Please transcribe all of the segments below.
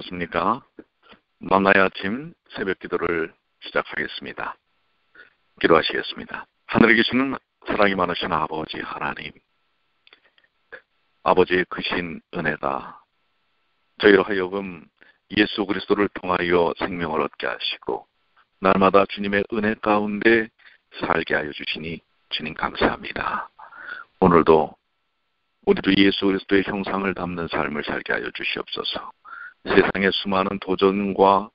안녕하십니까? 만나의 아침 새벽 기도를 시작하겠습니다. 기도하시겠습니다. 하늘에 계시는 사랑이 많으신 아버지 하나님, 아버지의 크신 은혜가 저희로 하여금 예수 그리스도를 통하여 생명을 얻게 하시고 날마다 주님의 은혜 가운데 살게 하여 주시니 주님 감사합니다. 오늘도 우리도 예수 그리스도의 형상을 담는 삶을 살게 하여 주시옵소서. 세상의 수많은 도전과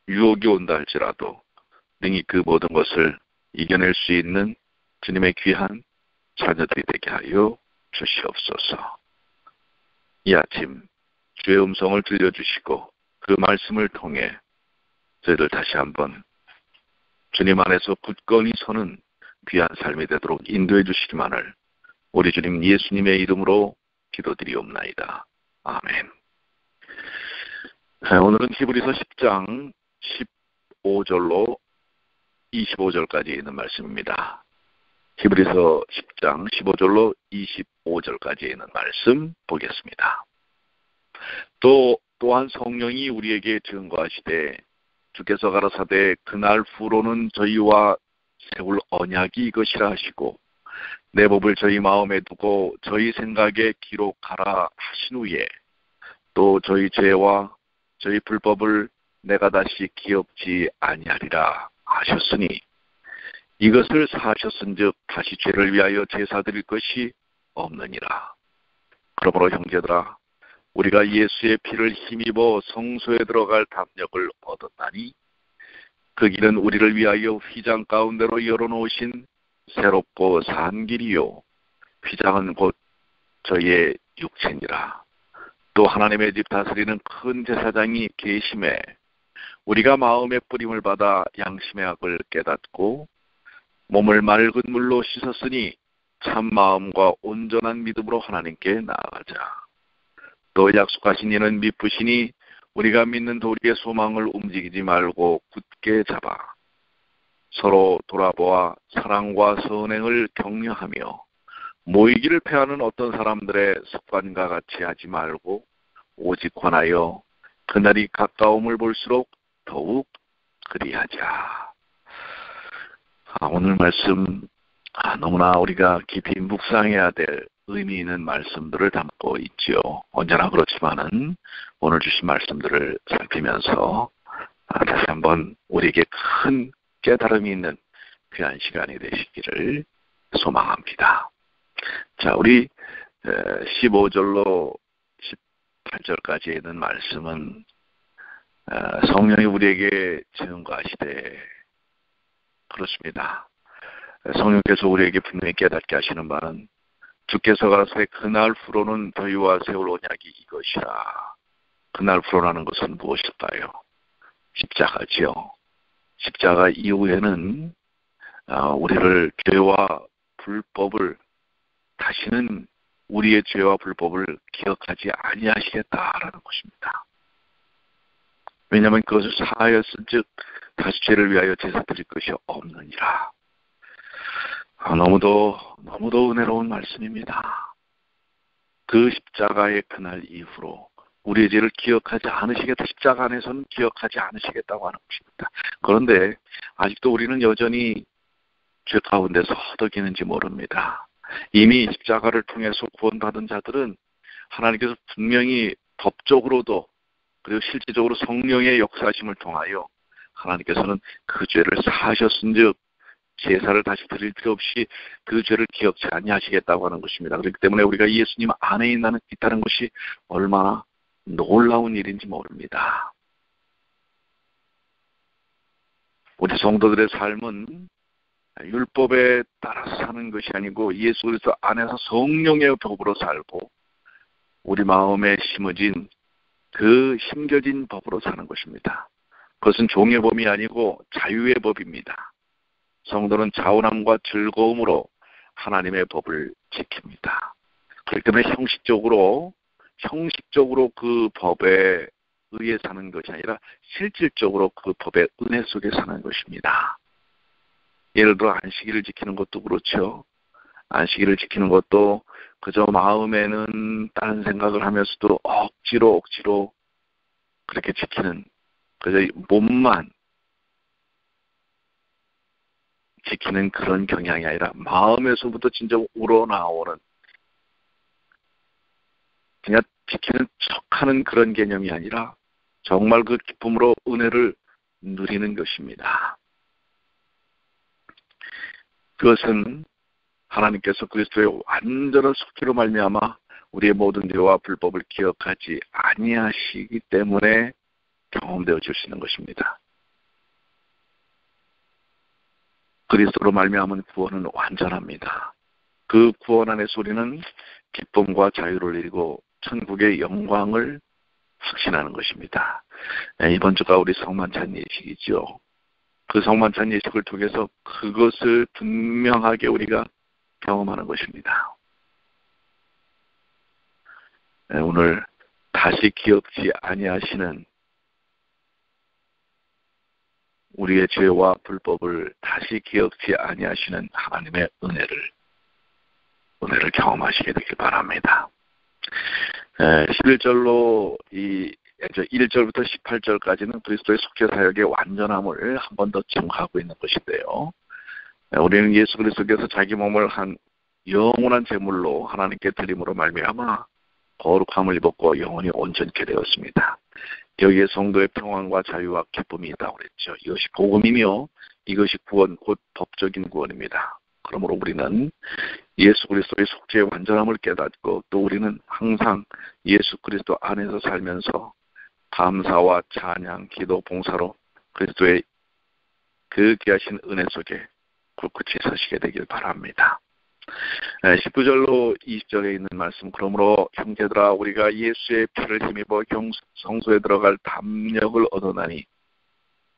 유혹이 온다 할지라도 능히 그 모든 것을 이겨낼 수 있는 주님의 귀한 자녀들이 되게 하여 주시옵소서. 이 아침 주의 음성을 들려주시고 그 말씀을 통해 저희들 다시 한번 주님 안에서 굳건히 서는 귀한 삶이 되도록 인도해 주시기만을 우리 주님 예수님의 이름으로 기도드리옵나이다. 아멘. 오늘은 히브리서 10장 15절로 25절까지 있는 말씀입니다. 히브리서 10장 15절로 25절까지 있는 말씀 보겠습니다. 또한 성령이 우리에게 증거하시되 주께서 가라사대 그날 후로는 저희와 세울 언약이 이것이라 하시고 내 법을 저희 마음에 두고 저희 생각에 기록하라 하신 후에 또 저희 죄와 저희 불법을 내가 다시 기억지 아니하리라 하셨으니 이것을 사하셨은즉 다시 죄를 위하여 제사 드릴 것이 없느니라. 그러므로 형제들아 우리가 예수의 피를 힘입어 성소에 들어갈 담력을 얻었나니 그 길은 우리를 위하여 휘장 가운데로 열어놓으신 새롭고 산 길이요 휘장은 곧 저희의 육체니라. 또 하나님의 집 다스리는 큰 제사장이 계심에 우리가 마음의 뿌림을 받아 양심의 악을 깨닫고 몸을 맑은 물로 씻었으니 참 마음과 온전한 믿음으로 하나님께 나아가자. 또 약속하신 이는 미쁘시니 우리가 믿는 도리의 소망을 움직이지 말고 굳게 잡아 서로 돌아보아 사랑과 선행을 격려하며 모이기를 패하는 어떤 사람들의 습관과 같이 하지 말고 오직 권하여 그날이 가까움을 볼수록 더욱 그리하자. 오늘 말씀 너무나 우리가 깊이 묵상해야 될 의미 있는 말씀들을 담고 있죠. 언제나 그렇지만은 오늘 주신 말씀들을 살피면서 다시 한번 우리에게 큰 깨달음이 있는 귀한 시간이 되시기를 소망합니다. 자, 우리 15절로 18절까지 있는 말씀은 성령이 우리에게 증거하시되 그렇습니다. 성령께서 우리에게 분명히 깨닫게 하시는 바는 주께서 가라사대 그날 후로는 저희와 세울 언약이 이것이라. 그날 후로라는 것은 무엇일까요? 십자가지요. 십자가 이후에는 우리를 죄와 불법을 다시는 우리의 죄와 불법을 기억하지 아니하시겠다라는 것입니다. 왜냐하면 그것을 사하였은즉 다시 죄를 위하여 제사 드릴 것이 없느니라. 너무도 은혜로운 말씀입니다. 그 십자가의 그날 이후로 우리의 죄를 기억하지 않으시겠다. 십자가 안에서는 기억하지 않으시겠다고 하는 것입니다. 그런데 아직도 우리는 여전히 죄 가운데서 허덕이는지 모릅니다. 이미 십자가를 통해서 구원받은 자들은 하나님께서 분명히 법적으로도 그리고 실질적으로 성령의 역사심을 통하여 하나님께서는 그 죄를 사하셨은즉 제사를 다시 드릴 필요 없이 그 죄를 기억치 아니하시겠다고 하는 것입니다. 그렇기 때문에 우리가 예수님 안에 있다는 것이 얼마나 놀라운 일인지 모릅니다. 우리 성도들의 삶은 율법에 따라서 사는 것이 아니고 예수 그리스도 안에서 성령의 법으로 살고 우리 마음에 심어진 그 심겨진 법으로 사는 것입니다. 그것은 종의 법이 아니고 자유의 법입니다. 성도는 자원함과 즐거움으로 하나님의 법을 지킵니다. 그렇기 때문에 형식적으로 그 법에 의해 사는 것이 아니라 실질적으로 그 법의 은혜 속에 사는 것입니다. 예를 들어 안식일을 지키는 것도 그렇죠. 안식일을 지키는 것도 그저 마음에는 다른 생각을 하면서도 억지로 그렇게 지키는, 그저 몸만 지키는 그런 경향이 아니라 마음에서부터 진짜 우러나오는, 그냥 지키는 척하는 그런 개념이 아니라 정말 그 기쁨으로 은혜를 누리는 것입니다. 그것은 하나님께서 그리스도의 완전한 속죄로 말미암아 우리의 모든 죄와 불법을 기억하지 아니하시기 때문에 경험되어질 수 있는 것입니다. 그리스도로 말미암은 구원은 완전합니다. 그 구원 안에서 우리는 기쁨과 자유를 이루고 천국의 영광을 확신하는 것입니다. 이번 주가 우리 성만찬 예식이죠. 그 성만찬 예식을 통해서 그것을 분명하게 우리가 경험하는 것입니다. 오늘 다시 기억지 아니하시는, 우리의 죄와 불법을 다시 기억지 아니하시는 하나님의 은혜를 경험하시게 되길 바랍니다. 11절로 1절부터 18절까지는 그리스도의 속죄 사역의 완전함을 한 번 더 증거하고 있는 것인데요. 우리는 예수 그리스도께서 자기 몸을 한 영원한 제물로 하나님께 드림으로 말미암아 거룩함을 입었고 영원히 온전케 되었습니다. 여기에 성도의 평안과 자유와 기쁨이 있다고 그랬죠. 이것이 복음이며 이것이 구원, 곧 법적인 구원입니다. 그러므로 우리는 예수 그리스도의 속죄의 완전함을 깨닫고, 또 우리는 항상 예수 그리스도 안에서 살면서 감사와 찬양, 기도, 봉사로 그리스도의 그 귀하신 은혜 속에 꿋꿋이 서시게 되길 바랍니다. 19절로 20절에 있는 말씀, 그러므로 형제들아 우리가 예수의 피를 힘입어 성소에 들어갈 담력을 얻어나니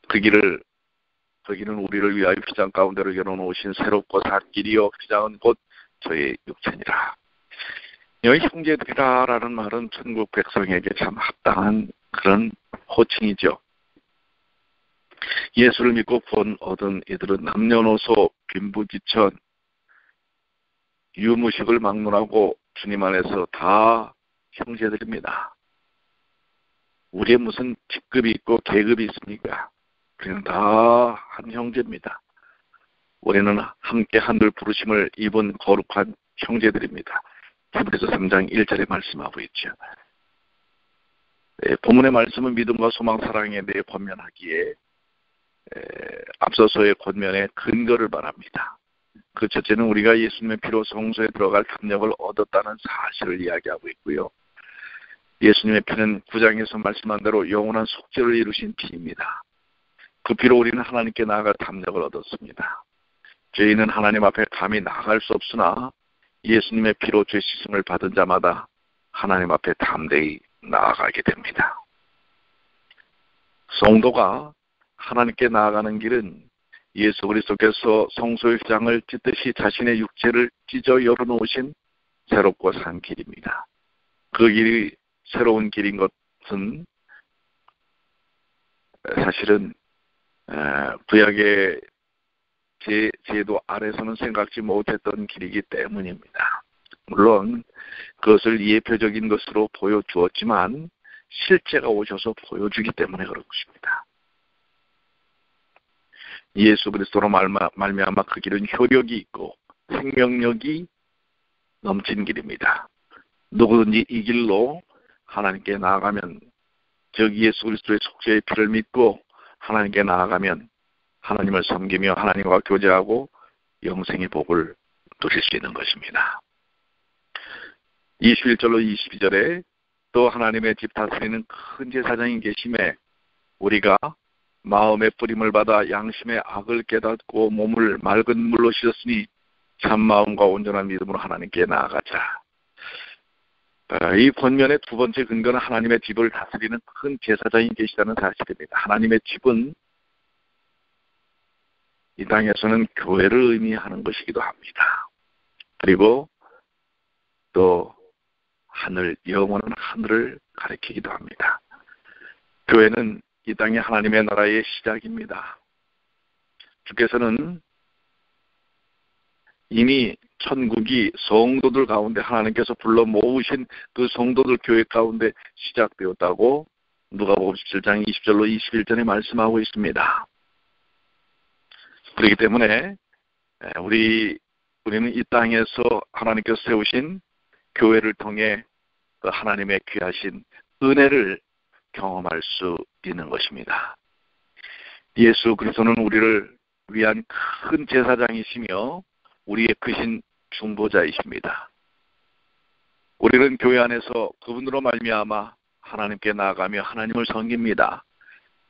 그 길은 우리를 위하여 휘장 가운데로 열어놓으신 새롭고 산 길이요 휘장은 곧 저의 육체니라. 여기 형제들이라는 말은 천국 백성에게 참 합당한 그런 호칭이죠. 예수를 믿고 구원 얻은 이들은 남녀노소 빈부지천 유무식을 막론하고 주님 안에서 다 형제들입니다. 우리의 무슨 직급이 있고 계급이 있습니까? 우리는 다 한 형제입니다. 우리는 함께 하늘 부르심을 입은 거룩한 형제들입니다. 히브리서 3장 1절에 말씀하고 있죠. 본문의 말씀은 믿음과 소망, 사랑에 대해 권면하기에 앞서서의 권면의 근거를 말합니다. 그 첫째는 우리가 예수님의 피로 성소에 들어갈 담력을 얻었다는 사실을 이야기하고 있고요. 예수님의 피는 9장에서 말씀한 대로 영원한 속죄를 이루신 피입니다. 그 피로 우리는 하나님께 나아갈 담력을 얻었습니다. 죄인은 하나님 앞에 감히 나아갈 수 없으나 예수님의 피로 죄 씻음을 받은 자마다 하나님 앞에 담대히 나아가게 됩니다. 성도가 하나님께 나아가는 길은 예수 그리스도께서 성소의 휘장을 찢듯이 자신의 육체를 찢어 열어놓으신 새롭고 산 길입니다. 그 길이 새로운 길인 것은 사실은 구약의 제도 아래서는 생각지 못했던 길이기 때문입니다. 물론 그것을 예표적인 것으로 보여주었지만 실제가 오셔서 보여주기 때문에 그런 것입니다. 예수 그리스도로 말미암아 그 길은 효력이 있고 생명력이 넘친 길입니다. 누구든지 이 길로 하나님께 나아가면, 즉 예수 그리스도의 속죄의 피를 믿고 하나님께 나아가면 하나님을 섬기며 하나님과 교제하고 영생의 복을 누릴 수 있는 것입니다. 21절로 22절에 또 하나님의 집 다스리는 큰 제사장이 계심에 우리가 마음의 뿌림을 받아 양심의 악을 깨닫고 몸을 맑은 물로 씻었으니 참마음과 온전한 믿음으로 하나님께 나아가자. 이 권면의 두 번째 근거는 하나님의 집을 다스리는 큰 제사장이 계시다는 사실입니다. 하나님의 집은 이 땅에서는 교회를 의미하는 것이기도 합니다. 그리고 또 하늘, 영원한 하늘을 가리키기도 합니다. 교회는 이 땅의 하나님의 나라의 시작입니다. 주께서는 이미 천국이 성도들 가운데 하나님께서 불러 모으신 그 성도들 교회 가운데 시작되었다고 누가복음 17장 20절로 21절에 말씀하고 있습니다. 그렇기 때문에 우리는 이 땅에서 하나님께서 세우신 교회를 통해 그 하나님의 귀하신 은혜를 경험할 수 있는 것입니다. 예수 그리스도는 우리를 위한 큰 제사장이시며 우리의 크신 중보자이십니다. 우리는 교회 안에서 그분으로 말미암아 하나님께 나아가며 하나님을 섬깁니다.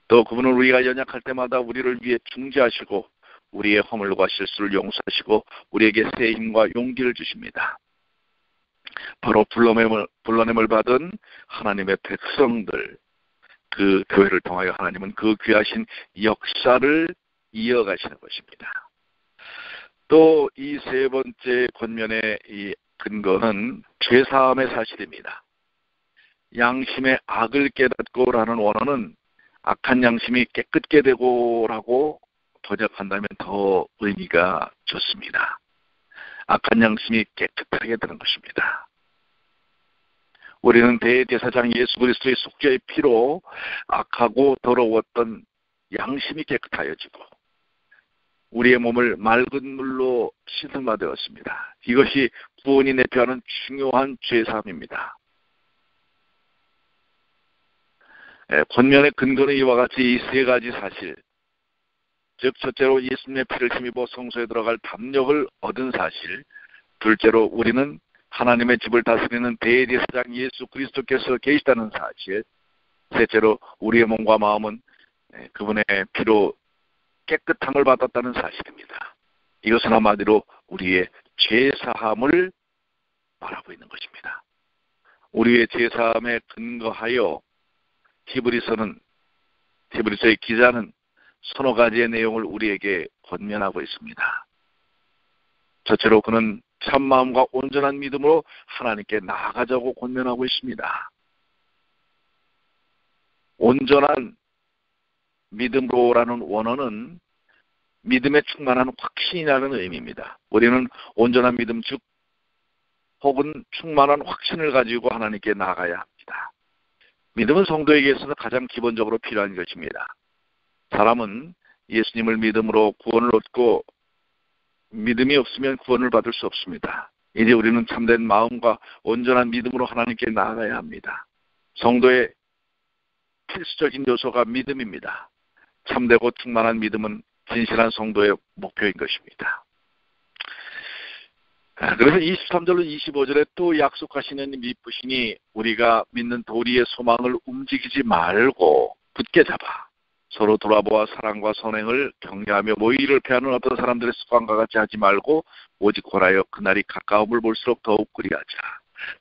또 그분은 우리가 연약할 때마다 우리를 위해 중재하시고 우리의 허물과 실수를 용서하시고 우리에게 새 힘과 용기를 주십니다. 바로 불러냄을 받은 하나님의 백성들, 그 교회를 통하여 하나님은 그 귀하신 역사를 이어가시는 것입니다. 또 이 세 번째 권면의 이 근거는 죄사함의 사실입니다. 양심의 악을 깨닫고라는 원어는 악한 양심이 깨끗게 되고라고 번역한다면 더 의미가 좋습니다. 악한 양심이 깨끗하게 되는 것입니다. 우리는 대제사장 예수 그리스도의 속죄의 피로 악하고 더러웠던 양심이 깨끗하여지고 우리의 몸을 맑은 물로 씻은 바 되었습니다. 이것이 구원이 내표하는 중요한 죄사함입니다. 권면의 근거는 이와 같이 이 세 가지 사실, 즉 첫째로 예수님의 피를 힘입어 성소에 들어갈 담력을 얻은 사실, 둘째로 우리는 하나님의 집을 다스리는 대제사장 예수 그리스도께서 계시다는 사실, 셋째로 우리의 몸과 마음은 그분의 피로 깨끗함을 받았다는 사실입니다. 이것은 한마디로 우리의 죄사함을 말하고 있는 것입니다. 우리의 죄사함에 근거하여 히브리서의 기자는 서너 가지의 내용을 우리에게 권면하고 있습니다. 첫째로 그는 참마음과 온전한 믿음으로 하나님께 나아가자고 권면하고 있습니다. 온전한 믿음으로라는 원어는 믿음에 충만한 확신이라는 의미입니다. 우리는 온전한 믿음, 즉 혹은 충만한 확신을 가지고 하나님께 나아가야 합니다. 믿음은 성도에게 있어서 가장 기본적으로 필요한 것입니다. 사람은 예수님을 믿음으로 구원을 얻고 믿음이 없으면 구원을 받을 수 없습니다. 이제 우리는 참된 마음과 온전한 믿음으로 하나님께 나아가야 합니다. 성도의 필수적인 요소가 믿음입니다. 참되고 충만한 믿음은 진실한 성도의 목표인 것입니다. 그래서 23절로 25절에 또 약속하시는 미쁘시니 우리가 믿는 도리의 소망을 움직이지 말고 굳게 잡아 서로 돌아보아 사랑과 선행을 격려하며 모의를 패하는 어떤 사람들의 습관과 같이 하지 말고 오직 권하여 그날이 가까움을 볼수록 더욱 그리하자.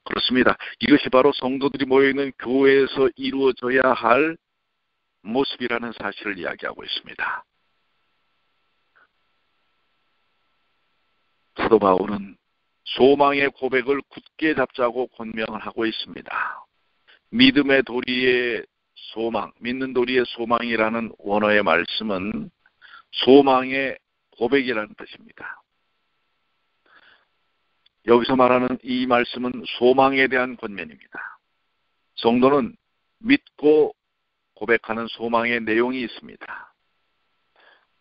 그렇습니다. 이것이 바로 성도들이 모여있는 교회에서 이루어져야 할 모습이라는 사실을 이야기하고 있습니다. 사도 바울은 소망의 고백을 굳게 잡자고 권명을 하고 있습니다. 믿음의 도리의 소망, 믿는 도리의 소망이라는 원어의 말씀은 소망의 고백이라는 뜻입니다. 여기서 말하는 이 말씀은 소망에 대한 권면입니다. 성도는 믿고 고백하는 소망의 내용이 있습니다.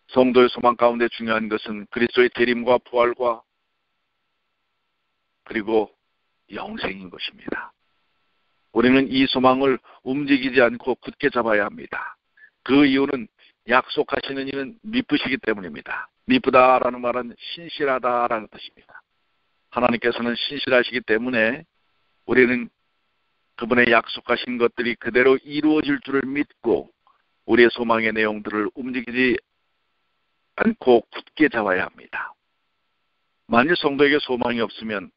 성도의 소망 가운데 중요한 것은 그리스도의 재림과 부활과 그리고 영생인 것입니다. 우리는 이 소망을 움직이지 않고 굳게 잡아야 합니다. 그 이유는 약속하시는 이는 미쁘시기 때문입니다. 미쁘다라는 말은 신실하다라는 뜻입니다. 하나님께서는 신실하시기 때문에 우리는 그분의 약속하신 것들이 그대로 이루어질 줄을 믿고 우리의 소망의 내용들을 움직이지 않고 굳게 잡아야 합니다. 만일 성도에게 소망이 없으면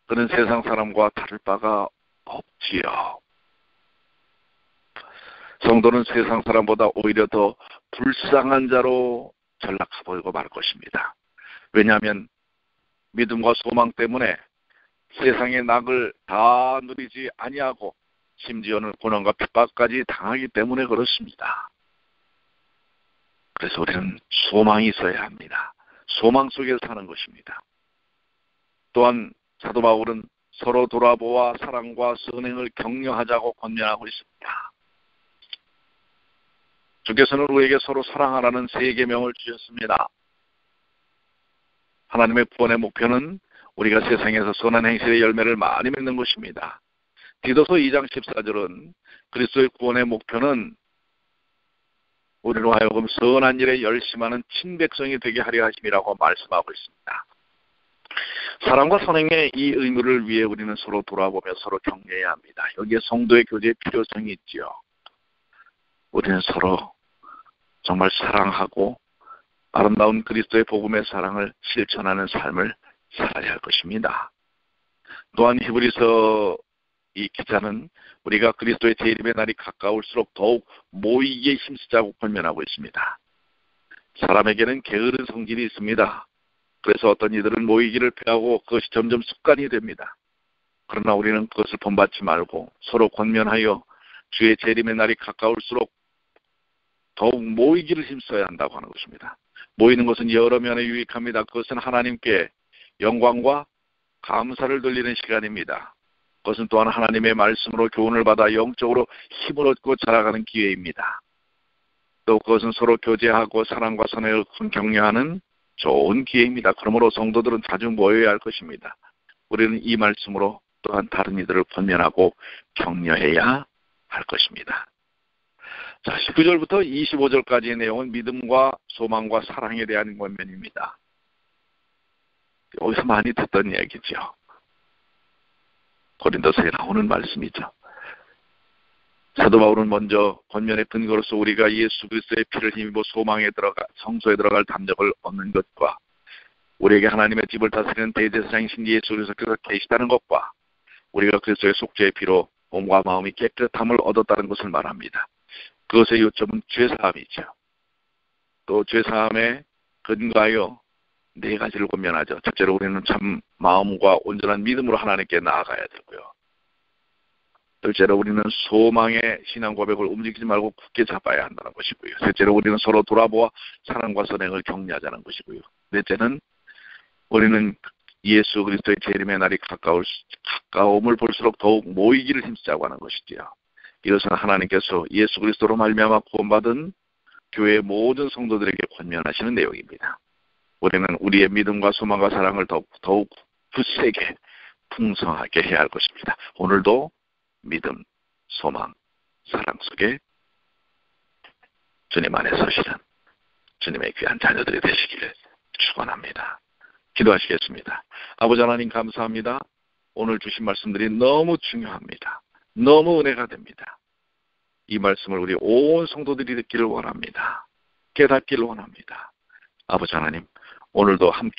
그는 세상 사람과 다를 바가 없지요. 성도는 세상 사람보다 오히려 더 불쌍한 자로 전락해 보이고 말 것입니다. 왜냐하면 믿음과 소망 때문에 세상의 낙을 다 누리지 아니하고 심지어는 고난과 핍박까지 당하기 때문에 그렇습니다. 그래서 우리는 소망이 있어야 합니다. 소망 속에 사는 것입니다. 또한 사도 바울은 서로 돌아보아 사랑과 선행을 격려하자고 권면하고 있습니다. 주께서는 우리에게 서로 사랑하라는 세 계명을 주셨습니다. 하나님의 구원의 목표는 우리가 세상에서 선한 행실의 열매를 많이 맺는 것입니다. 디도서 2장 14절은 그리스도의 구원의 목표는 우리로 하여금 선한 일에 열심하는 친백성이 되게 하려 하심이라고 말씀하고 있습니다. 사랑과 선행의 이 의무를 위해 우리는 서로 돌아보며 서로 격려해야 합니다. 여기에 성도의 교제의 필요성이 있지요. 우리는 서로 정말 사랑하고 아름다운 그리스도의 복음의 사랑을 실천하는 삶을 살아야 할 것입니다. 또한 히브리서 이 기자는 우리가 그리스도의 재림의 날이 가까울수록 더욱 모이기에 힘쓰자고 권면하고 있습니다. 사람에게는 게으른 성질이 있습니다. 그래서 어떤 이들은 모이기를 피하고 그것이 점점 습관이 됩니다. 그러나 우리는 그것을 본받지 말고 서로 권면하여 주의 재림의 날이 가까울수록 더욱 모이기를 힘써야 한다고 하는 것입니다. 모이는 것은 여러 면에 유익합니다. 그것은 하나님께 영광과 감사를 돌리는 시간입니다. 그것은 또한 하나님의 말씀으로 교훈을 받아 영적으로 힘을 얻고 자라가는 기회입니다. 또 그것은 서로 교제하고 사랑과 선행을 격려하는 좋은 기회입니다. 그러므로 성도들은 자주 모여야 할 것입니다. 우리는 이 말씀으로 또한 다른 이들을 권면하고 격려해야 할 것입니다. 자, 19절부터 25절까지의 내용은 믿음과 소망과 사랑에 대한 권면입니다. 여기서 많이 듣던 이야기죠. 고린도서에 나오는 말씀이죠. 사도 바울은 먼저 권면의 근거로서 우리가 예수 그리스도의 피를 힘입어 성소에 들어갈 담력을 얻는 것과 우리에게 하나님의 집을 다스리는 대제사장이신 예수 그리스도께서 계시다는 것과 우리가 그리스도의 속죄의 피로 몸과 마음이 깨끗함을 얻었다는 것을 말합니다. 그것의 요점은 죄사함이죠. 또 죄사함에 근거하여 네 가지를 권면하죠. 첫째로 우리는 참 마음과 온전한 믿음으로 하나님께 나아가야 되고요. 둘째로 우리는 소망의 신앙 고백을 움직이지 말고 굳게 잡아야 한다는 것이고요. 셋째로 우리는 서로 돌아보아 사랑과 선행을 격려하자는 것이고요. 넷째는 우리는 예수 그리스도의 재림의 날이 가까움을 볼수록 더욱 모이기를 힘쓰자고 하는 것이지요. 이것은 하나님께서 예수 그리스도로 말미암아 구원받은 교회의 모든 성도들에게 권면하시는 내용입니다. 우리는 우리의 믿음과 소망과 사랑을 더욱 굳세게 풍성하게 해야 할 것입니다. 오늘도 믿음, 소망, 사랑 속에 주님 안에 서시는 주님의 귀한 자녀들이 되시기를 축원합니다. 기도하시겠습니다. 아버지 하나님 감사합니다. 오늘 주신 말씀들이 너무 중요합니다. 너무 은혜가 됩니다. 이 말씀을 우리 온 성도들이 듣기를 원합니다. 깨닫기를 원합니다. 아버지 하나님, 오늘도 함께